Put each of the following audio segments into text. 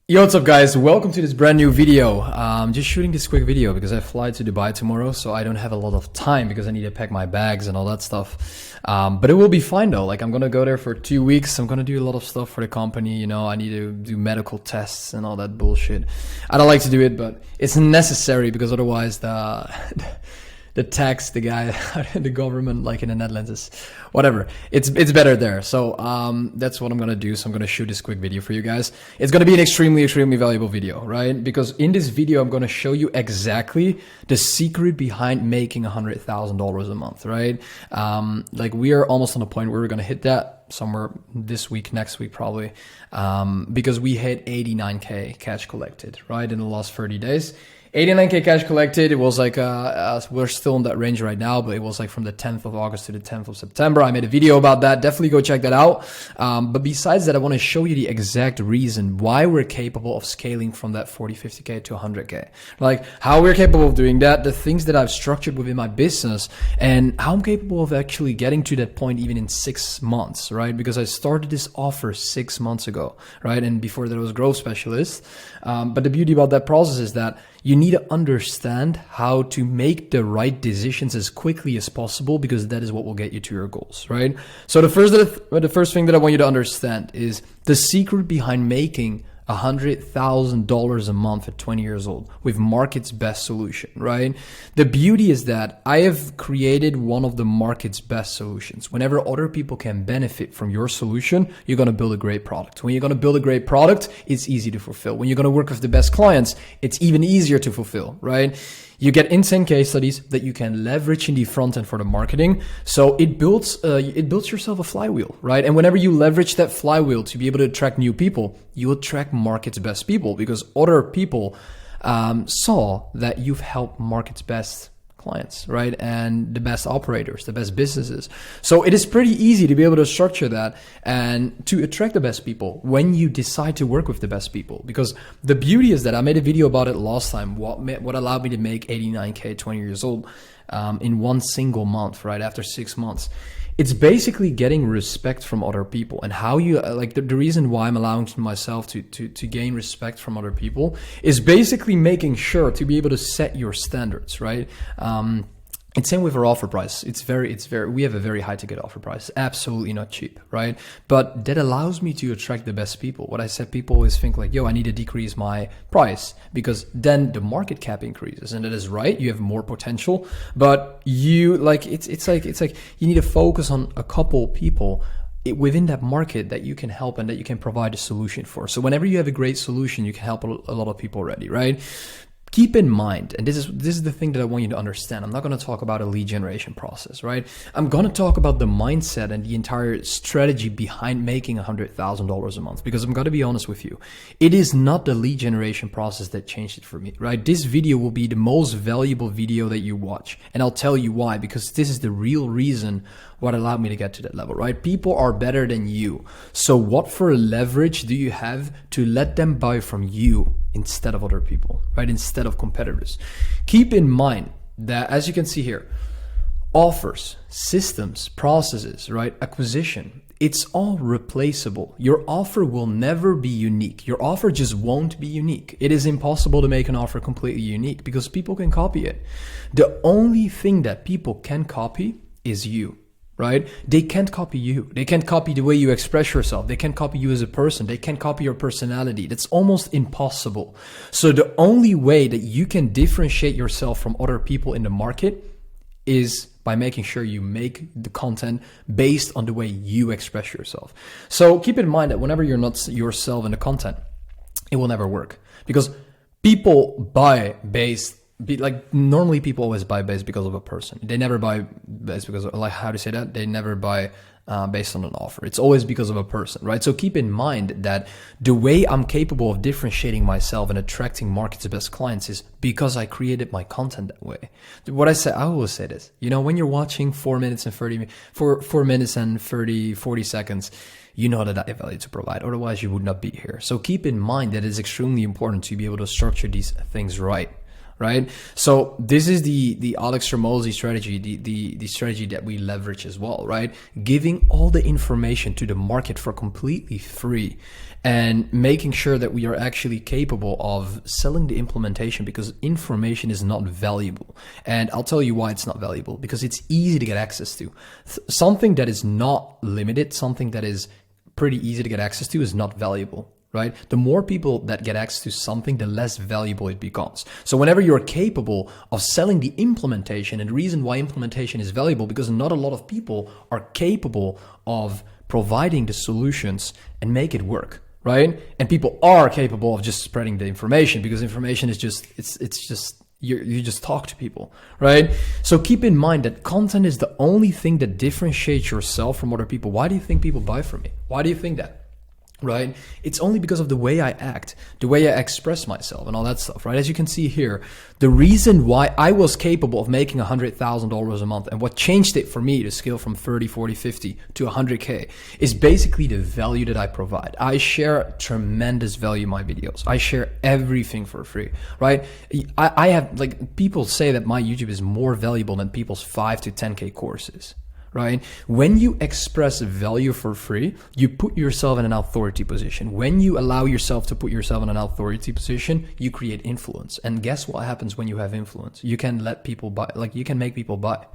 Yo, what's up guys? Welcome to this brand new video. Just shooting this quick video because I fly to Dubai tomorrow, so I don't have a lot of time because I need to pack my bags and all that stuff. But it will be fine though. Like, I'm gonna go there for 2 weeks. I'm gonna do a lot of stuff for the company. You know, I need to do medical tests and all that bullshit. I don't like to do it, but it's necessary because otherwise the tax, the guy, the government, like in the Netherlands, is whatever. It's better there. So that's what I'm gonna do. So I'm gonna shoot this quick video for you guys. It's gonna be an extremely valuable video, right? Because in this video, I'm gonna show you exactly the secret behind making $100,000 a month, right? Like, we are almost on the point where we're gonna hit that somewhere this week, next week probably, because we hit 89K cash collected, right, in the last 30 days. 89K cash collected. It was like, we're still in that range right now, but it was like from the 10th of August to the 10th of September. I made a video about that. Definitely go check that out. But besides that, I want to show you the exact reason why we're capable of scaling from that 40, 50K to 100K. Like, how we're capable of doing that, the things that I've structured within my business, and how I'm capable of actually getting to that point even in 6 months, right? Because I started this offer 6 months ago, right? And before that, I was a growth specialist. But the beauty about that process is that you need to understand how to make the right decisions as quickly as possible, because that is what will get you to your goals, right? So the first thing that I want you to understand is the secret behind making $100,000 a month at 20 years old with market's best solution, right? The beauty is that I have created one of the market's best solutions. Whenever other people can benefit from your solution, you're going to build a great product. When you're going to build a great product, it's easy to fulfill. When you're going to work with the best clients, it's even easier to fulfill, right? You get insane case studies that you can leverage in the front end for the marketing. So it builds yourself a flywheel, right? And whenever you leverage that flywheel to be able to attract new people, you attract market's best people, because other people saw that you've helped market's best clients, right? And the best operators, the best businesses. So it is pretty easy to be able to structure that and to attract the best people when you decide to work with the best people. Because the beauty is that I made a video about it last time, what allowed me to make 89K 20 years old in one single month, right? After 6 months. It's basically getting respect from other people, and how you like the reason why I'm allowing myself to gain respect from other people is basically making sure to be able to set your standards, right? It's same with our offer price. We have a very high ticket offer price. Absolutely not cheap, right? But that allows me to attract the best people. What I said, people always think like, yo, I need to decrease my price because then the market cap increases. And that is right. You have more potential, but you like, it's like you need to focus on a couple people within that market that you can help and that you can provide a solution for. So whenever you have a great solution, you can help a lot of people already, right? Keep in mind, and this is the thing that I want you to understand. I'm not going to talk about a lead generation process, right? I'm going to talk about the mindset and the entire strategy behind making $100,000 a month, because I'm going to be honest with you. It is not the lead generation process that changed it for me, right? This video will be the most valuable video that you watch. And I'll tell you why, because this is the real reason what allowed me to get to that level, right? People are better than you. So what for leverage do you have to let them buy from you instead of other people, right? Instead of competitors. Keep in mind that, as you can see here, offers, systems, processes, right? Acquisition, it's all replaceable. Your offer will never be unique. Your offer just won't be unique. It is impossible to make an offer completely unique because people can copy it. The only thing that people can copy is you. Right? They can't copy you. They can't copy the way you express yourself. They can't copy you as a person. They can't copy your personality. That's almost impossible. So the only way that you can differentiate yourself from other people in the market is by making sure you make the content based on the way you express yourself. So keep in mind that whenever you're not yourself in the content, it will never work, because people buy normally people always buy based because of a person. They never buy based because of, like, how to say that? They never buy based on an offer. It's always because of a person, right? So keep in mind that the way I'm capable of differentiating myself and attracting market's best clients is because I created my content that way. What I say, I always say this, you know, when you're watching 4 minutes and 40 seconds, you know that I have value to provide. Otherwise you would not be here. So keep in mind that it's extremely important to be able to structure these things right. right? So this is the Alex Hormozi strategy, the strategy that we leverage as well, right? Giving all the information to the market for completely free and making sure that we are actually capable of selling the implementation, because information is not valuable. And I'll tell you why it's not valuable, because it's easy to get access to. Something that is not limited, something that is pretty easy to get access to is not valuable. Right? The more people that get access to something, the less valuable it becomes. So whenever you're capable of selling the implementation, and the reason why implementation is valuable, because not a lot of people are capable of providing the solutions and make it work, right? And people are capable of just spreading the information, because information is just, it's just, you just talk to people, right? So keep in mind that content is the only thing that differentiates yourself from other people. Why do you think people buy from me? Why do you think that? Right? It's only because of the way I act, the way I express myself and all that stuff, right? As you can see here, the reason why I was capable of making $100,000 a month and what changed it for me to scale from 30, 40, 50 to 100K is basically the value that I provide. I share tremendous value in my videos. I share everything for free, right? I have, like, people say that my YouTube is more valuable than people's 5 to 10K courses. Right? When you express value for free, you put yourself in an authority position. When you allow yourself to put yourself in an authority position, you create influence. And guess what happens when you have influence? You can let people buy, like you can make people buy,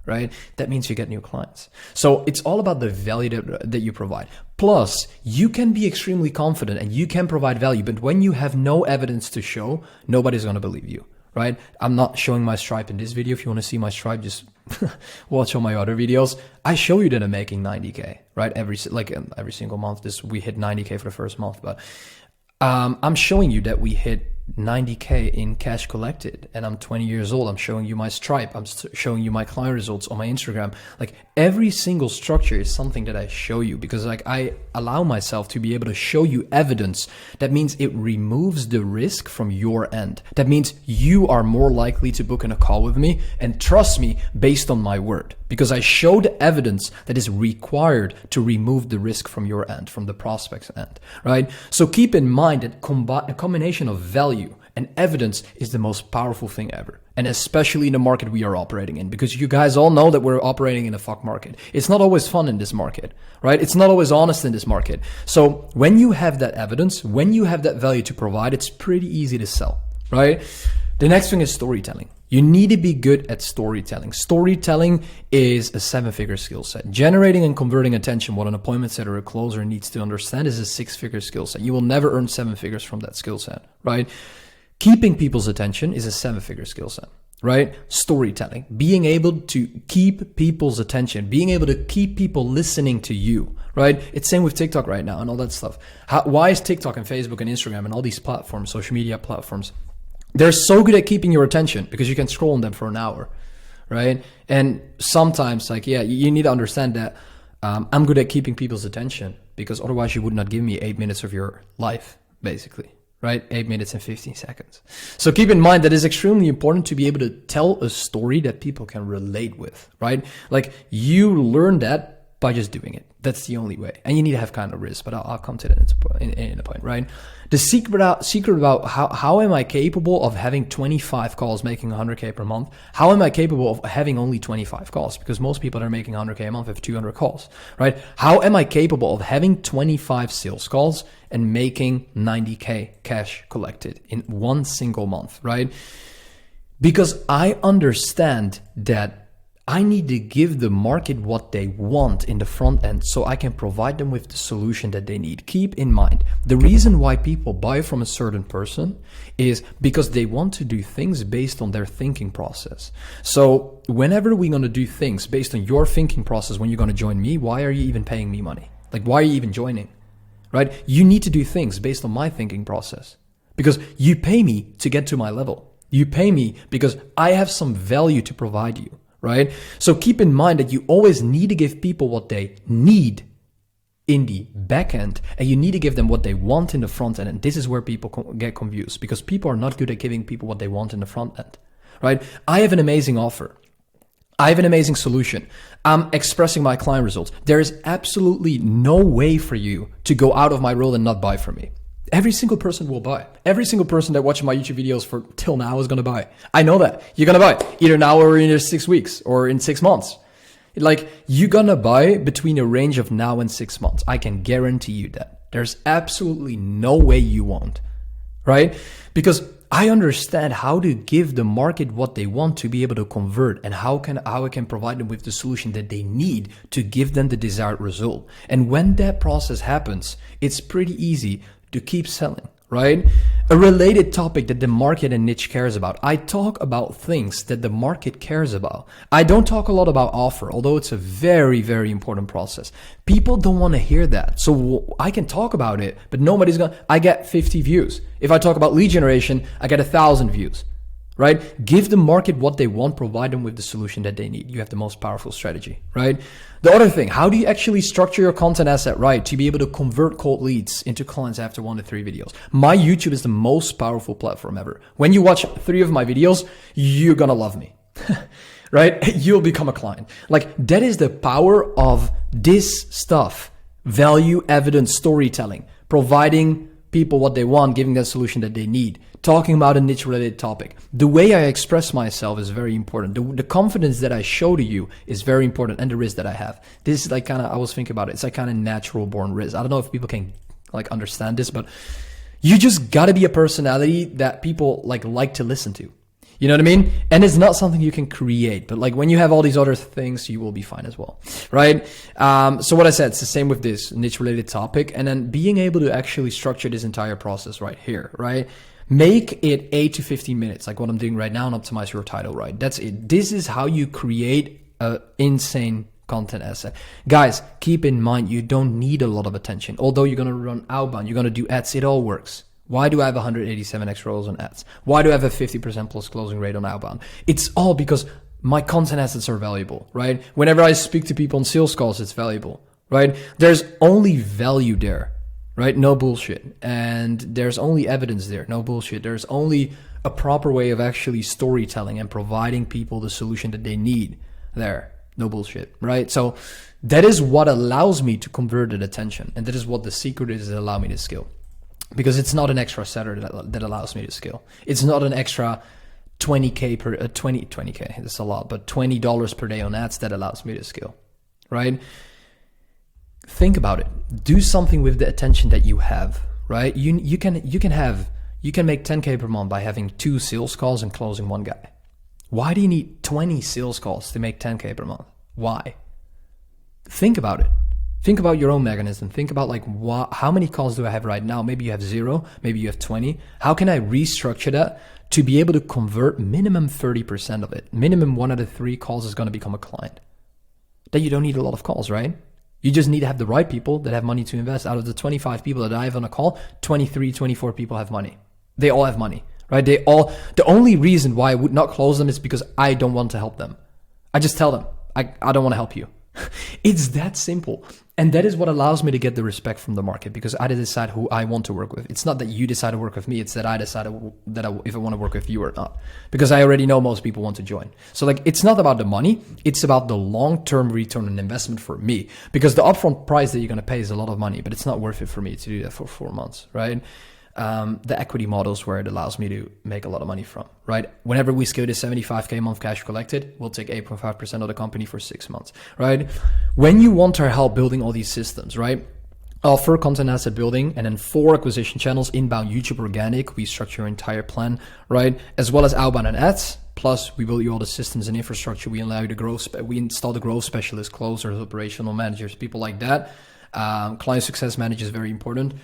right? That means you get new clients. So it's all about the value that you provide. Plus, you can be extremely confident and you can provide value, but when you have no evidence to show, nobody's going to believe you. Right? I'm not showing my Stripe in this video. If you want to see my Stripe, just watch all my other videos. I show you that I'm making 90K, right? Every single month. We hit 90K for the first month, but I'm showing you that we hit 90K in cash collected, and I'm 20 years old. I'm showing you my Stripe. I'm showing you my client results on my Instagram. Like, every single structure is something that I show you, because like I allow myself to be able to show you evidence. That means it removes the risk from your end. That means you are more likely to book in a call with me and trust me based on my word, because I show the evidence that is required to remove the risk from your end, from the prospect's end, right? So keep in mind that a combination of value and evidence is the most powerful thing ever. And especially in the market we are operating in, because you guys all know that we're operating in a fuck market. It's not always fun in this market, right? It's not always honest in this market. So when you have that evidence, when you have that value to provide, it's pretty easy to sell, right? The next thing is storytelling. You need to be good at storytelling. Storytelling is a 7-figure skill set. Generating and converting attention, what an appointment setter or a closer needs to understand, is a 6-figure skill set. You will never earn 7 figures from that skill set, right? Keeping people's attention is a 7-figure skill set, right? Storytelling, being able to keep people's attention, being able to keep people listening to you, right? It's same with TikTok right now and all that stuff. Why is TikTok and Facebook and Instagram and all these platforms, social media platforms, they're so good at keeping your attention? Because you can scroll on them for an hour, right? And sometimes, like, yeah, you need to understand that I'm good at keeping people's attention, because otherwise you would not give me 8 minutes of your life, basically, right? 8 minutes and 15 seconds. So keep in mind that it's extremely important to be able to tell a story that people can relate with, right? Like, you learn that by just doing it. That's the only way. And you need to have kind of risk, but I'll come to that in a point, right? The secret about how am I capable of having 25 calls making 100K per month? How am I capable of having only 25 calls? Because most people that are making 100K a month have 200 calls, right? How am I capable of having 25 sales calls and making 90K cash collected in one single month, right? Because I understand that I need to give the market what they want in the front end so I can provide them with the solution that they need. Keep in mind, the reason why people buy from a certain person is because they want to do things based on their thinking process. So whenever we're going to do things based on your thinking process, when you're going to join me, why are you even paying me money? Like, why are you even joining, right? You need to do things based on my thinking process, because you pay me to get to my level. You pay me because I have some value to provide you. Right? So keep in mind that you always need to give people what they need in the back end, and you need to give them what they want in the front end. And this is where people get confused, because people are not good at giving people what they want in the front end, right? I have an amazing offer. I have an amazing solution. I'm expressing my client results. There is absolutely no way for you to go out of my role and not buy from me. Every single person will buy. Every single person that watches my YouTube videos for till now is going to buy. I know that. You're going to buy either now or in 6 weeks or in 6 months. Like, you're going to buy between a range of now and 6 months. I can guarantee you that. There's absolutely no way you won't, right? Because I understand how to give the market what they want to be able to convert, and how I can provide them with the solution that they need to give them the desired result. And when that process happens, it's pretty easy to keep selling, right? A related topic that the market and niche cares about. I talk about things that the market cares about. I don't talk a lot about offer, although it's a very, very important process. People don't want to hear that. So I can talk about it, but I get 50 views. If I talk about lead generation, I get 1,000 views, right? Give the market what they want, provide them with the solution that they need. You have the most powerful strategy, right? The other thing, how do you actually structure your content asset right to be able to convert cold leads into clients after 1 to 3 videos? My YouTube is the most powerful platform ever. When you watch 3 of my videos, you're gonna love me, right? You'll become a client. Like, that is the power of this stuff. Value, evidence, storytelling, providing people what they want, giving them a solution that they need, talking about a niche related topic. The way I express myself is very important. The confidence that I show to you is very important, and the risk that I have. This is like kind of, I was thinking about it. It's like kind of natural born risk. I don't know if people can like understand this, but you just got to be a personality that people like to listen to. You know what I mean? And it's not something you can create, but like when you have all these other things, you will be fine as well, right? So what I said, it's the same with this niche related topic, and then being able to actually structure this entire process right here, right? Make it 8 to 15 minutes, like what I'm doing right now, and optimize your title, right? That's it. This is how you create an insane content asset. Guys, keep in mind, you don't need a lot of attention. Although you're going to run outbound, you're going to do ads, it all works. Why do I have 187x rolls on ads? Why do I have a 50% plus closing rate on outbound? It's all because my content assets are valuable, right? Whenever I speak to people on sales calls, it's valuable, right? There's only value there, right? No bullshit. And there's only evidence there, no bullshit. There's only a proper way of actually storytelling and providing people the solution that they need there. No bullshit, right? So that is what allows me to convert that attention. And that is what the secret is that allow me to scale. Because it's not an extra setter that allows me to scale. It's not an extra 20K per 20K. That's a lot, but $20 per day on ads that allows me to scale, right? Think about it. Do something with the attention that you have, right? You can make 10K per month by having 2 sales calls and closing 1 guy. Why do you need 20 sales calls to make 10K per month? Why? Think about it. Think about your own mechanism. Think about like, how many calls do I have right now? Maybe you have 0, maybe you have 20. How can I restructure that to be able to convert minimum 30% of it? Minimum 1 out of 3 calls is going to become a client. Then you don't need a lot of calls, right? You just need to have the right people that have money to invest. Out of the 25 people that I have on a call, 23, 24 people have money. They all have money, right? The only reason why I would not close them is because I don't want to help them. I just tell them, I don't want to help you. It's that simple. And that is what allows me to get the respect from the market, because I decide who I want to work with. It's not that you decide to work with me. It's that I decide if I want to work with you or not, because I already know most people want to join. So like, it's not about the money. It's about the long-term return on investment for me, because the upfront price that you're going to pay is a lot of money, but it's not worth it for me to do that for 4 months, right? The equity models where it allows me to make a lot of money from, right? Whenever we scale to 75K a month cash collected, we'll take 8.5% of the company for 6 months, right? When you want our help building all these systems, right? Offer, content asset building, and then 4 acquisition channels, inbound, YouTube, organic. We structure your entire plan, right? As well as outbound and ads. Plus, we build you all the systems and infrastructure. We allow you to grow. We install the growth specialists, closers, operational managers, people like that. Client success managers, very important.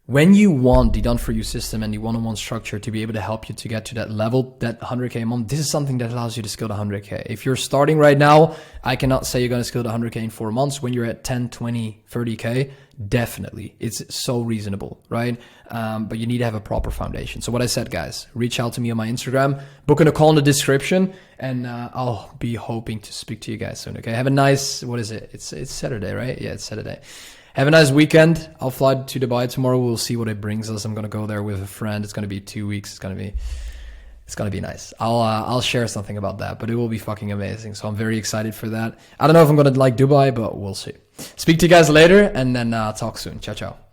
When you want the done-for-you system and the one-on-one structure to be able to help you to get to that level, that 100K a month, this is something that allows you to scale to 100K. If you're starting right now, I cannot say you're going to scale to 100K in 4 months. When you're at 10, 20, 30K, definitely. It's so reasonable, right? But you need to have a proper foundation. So what I said, guys, reach out to me on my Instagram, book in a call in the description, and I'll be hoping to speak to you guys soon, okay? Have a nice, what is it? It's Saturday, right? Yeah, it's Saturday. Have a nice weekend. I'll fly to Dubai tomorrow. We'll see what it brings us. I'm gonna go there with a friend. It's gonna be 2 weeks. It's gonna be nice. I'll share something about that, but it will be fucking amazing. So I'm very excited for that. I don't know if I'm gonna like Dubai, but we'll see. Speak to you guys later, and then talk soon. Ciao, ciao.